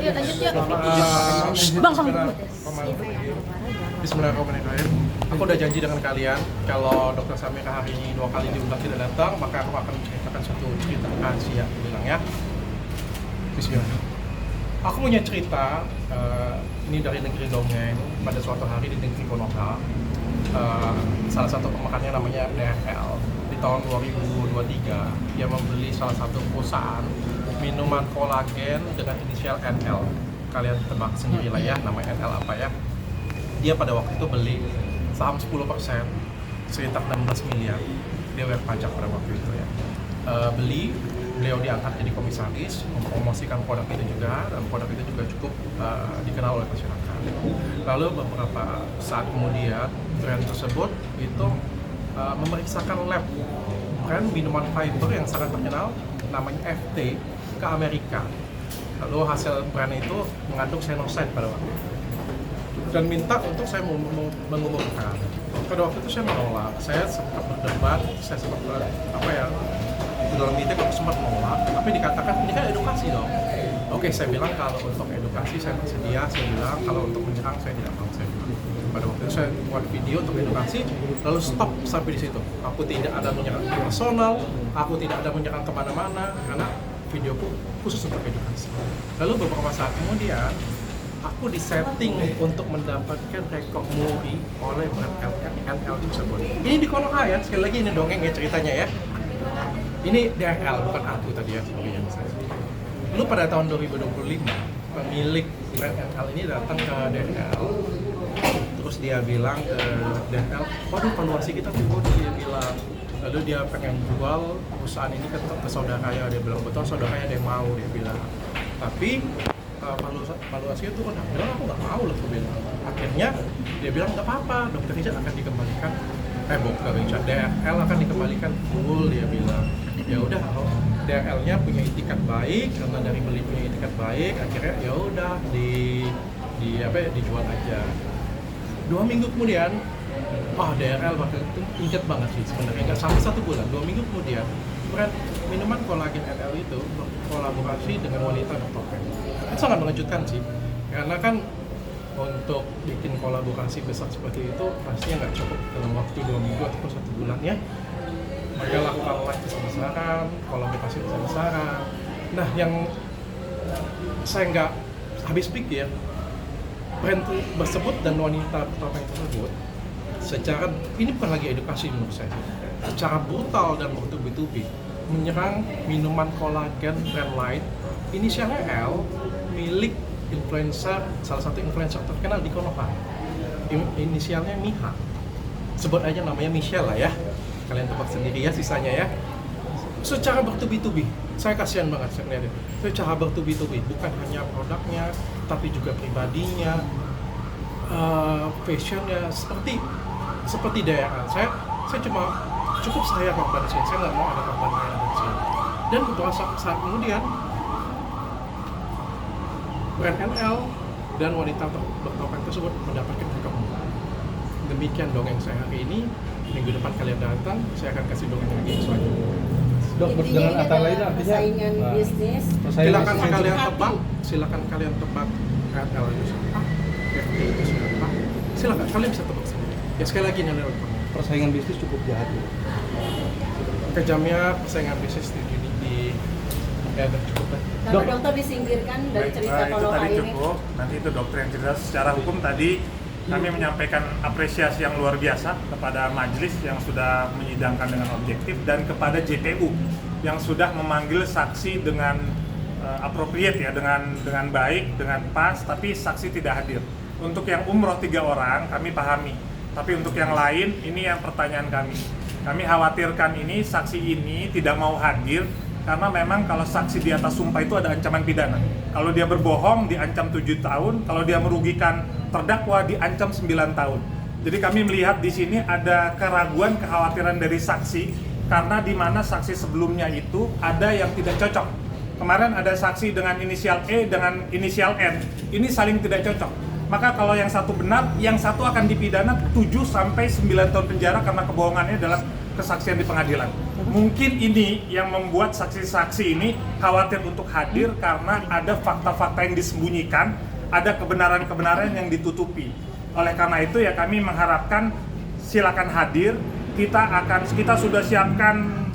Iya, lanjut yuk. Bang, Bismillahirrahmanirrahim. Aku udah janji dengan kalian kalau Dokter Samira hari ini 2 kali diundang tidak datang, maka aku akan menceritakan satu cerita rahasia, aku bilang ya. Bismillah. Aku punya cerita, ini dari negeri dongeng. Pada suatu hari di negeri Konoha, salah satu pemakannya namanya DRL. Di tahun 2023, dia membeli salah satu perusahaan minuman kolagen dengan inisial NL. Kalian tebak sendiri lah ya, nama NL apa ya. Dia pada waktu itu beli saham 10%, sekitar 16 miliar. Dia bayar pajak pada waktu itu ya. Beliau diangkat jadi komisaris, mempromosikan produk itu juga, dan produk itu juga cukup dikenal oleh masyarakat. Lalu beberapa saat kemudian, brand tersebut itu memeriksakan lab brand minuman fiber yang sangat terkenal, namanya FT, ke Amerika. Lalu hasil brand itu mengandung cyanide pada waktu itu, dan minta untuk saya mengumumkan. Pada waktu itu saya menolak, saya sempat berdebat, saya sempat dalam meeting aku sempat menolak, tapi dikatakan ini kan edukasi dong. Oke, saya bilang kalau untuk edukasi saya bersedia, saya bilang kalau untuk menyerang saya tidak mau, saya bilang. Pada waktu itu saya buat video untuk edukasi, lalu stop sampai di situ. Aku tidak ada menyerang personal, aku tidak ada menyerang kemana-mana, karena videoku khusus untuk edukasi. Lalu beberapa saat kemudian, aku disetting untuk mendapatkan rekor muri oleh brand NL tersebut. Ini di Konoha ya, sekali lagi ini dongeng ya ceritanya ya. Ini DRL, bukan aku tadi ya, sorry ya saya. Lalu pada tahun 2025, pemilik brand NL ini datang ke DRL. Terus dia bilang ke DRL, waduh valuasi kita turun, dia bilang. Lalu dia pengen jual perusahaan ini ke saudaranya, dia bilang, betul saudaranya dia mau, dia bilang. Tapi valuasi itu kan, bilang aku nggak mau lah, aku bilang. Akhirnya dia bilang nggak apa-apa, Dr. Richard akan dikembalikan, Dr. Richard, DRL akan dikembalikan full, dia bilang. Ya udah, DRL-nya punya itikat baik, karena dari beli punya itikat baik, akhirnya ya udah dijual aja. 2 minggu kemudian, DRL waktu itu inget banget sih sebenarnya, nggak sampai 1 bulan, 2 minggu kemudian brand minuman kolagen NL itu berkolaborasi dengan wanita bertopeng. Itu sangat mengejutkan sih, karena kan untuk bikin kolaborasi besar seperti itu pastinya nggak cukup dalam waktu 2 minggu atau 1 bulan ya. Mereka lakukan live besar-besaran, kolaborasi besar-besaran. Nah, yang saya nggak habis pikir, brand tersebut dan wanita bertopeng tersebut secara, ini bukan lagi edukasi menurut saya, secara brutal dan bertubi-tubi menyerang minuman kolagen brand lain inisialnya L, milik influencer, salah satu influencer terkenal di Konoha. Inisialnya Miha, sebut aja namanya Michelle lah ya, kalian tebak sendiri ya sisanya ya. Secara bertubi-tubi, saya kasihan banget saya lihat itu. Secara bertubi-tubi, bukan hanya produknya, tapi juga pribadinya, fashionnya, seperti daerah. Saya cuma cukup saya korban di sini, saya nggak mau ada korban lain di sini. Dan beberapa saat kemudian, brand NL dan wanita bertopeng tersebut mendapatkan hukuman. Demikian dongeng saya hari ini. Minggu depan kalian datang, saya akan kasih dongeng lagi selanjutnya. Dok, dengan kata lain artinya persaingan bisnis. Silakan kalian tebak NL itu siapa, FT itu siapa. Silakan kalian bisa tebak sendiri. Ya sekali lagi nih, persaingan bisnis cukup jahat ya. Kejamnya persaingan bisnis cukup lah. Kalau dokter disingkirkan dari cerita itu Konoha tadi ini. cukup. Nanti itu dokter yang cerita secara hukum tadi. Kami menyampaikan apresiasi yang luar biasa kepada majelis yang sudah menyidangkan dengan objektif dan kepada JPU yang sudah memanggil saksi dengan appropriate ya, dengan baik, dengan pas, tapi saksi tidak hadir. Untuk yang umroh 3 orang kami pahami, tapi untuk yang lain ini yang pertanyaan kami. Kami khawatirkan ini saksi ini tidak mau hadir karena memang kalau saksi di atas sumpah itu ada ancaman pidana. Kalau dia berbohong diancam 7 tahun, kalau dia merugikan terdakwa diancam 9 tahun. Jadi kami melihat di sini ada keraguan, kekhawatiran dari saksi karena di mana saksi sebelumnya itu ada yang tidak cocok. Kemarin ada saksi dengan inisial E dengan inisial N. Ini saling tidak cocok. Maka kalau yang satu benar, yang satu akan dipidana 7 sampai 9 tahun penjara karena kebohongannya dalam kesaksian di pengadilan. mungkin ini yang membuat saksi-saksi ini khawatir untuk hadir karena ada fakta-fakta yang disembunyikan, ada kebenaran-kebenaran yang ditutupi. Oleh karena itu ya kami mengharapkan silakan hadir. Kita sudah siapkan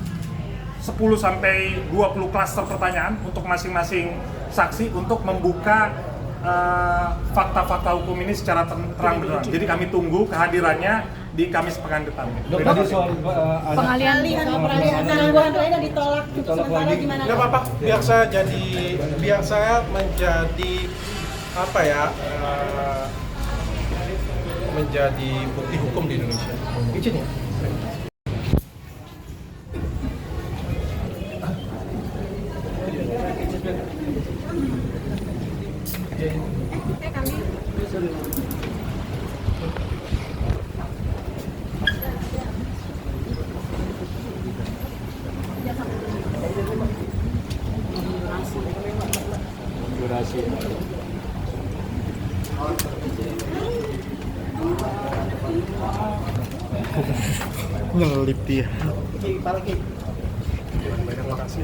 10 sampai 20 klaster pertanyaan untuk masing-masing saksi untuk membuka fakta-fakta hukum ini secara terang benderang. Jadi kami tunggu kehadirannya di Kamis pekan depan. Dok, tadi soal Pengalihan penangguhan lainnya ditolak untuk sementara lagi. gimana? Nggak apa-apa, biar saya menjadi apa ya, menjadi bukti hukum di Indonesia. Izin ya. durasi. Ngelip dia. Banyak makasih.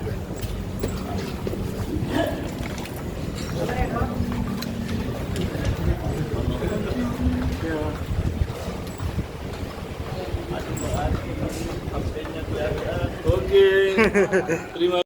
Oke. Terima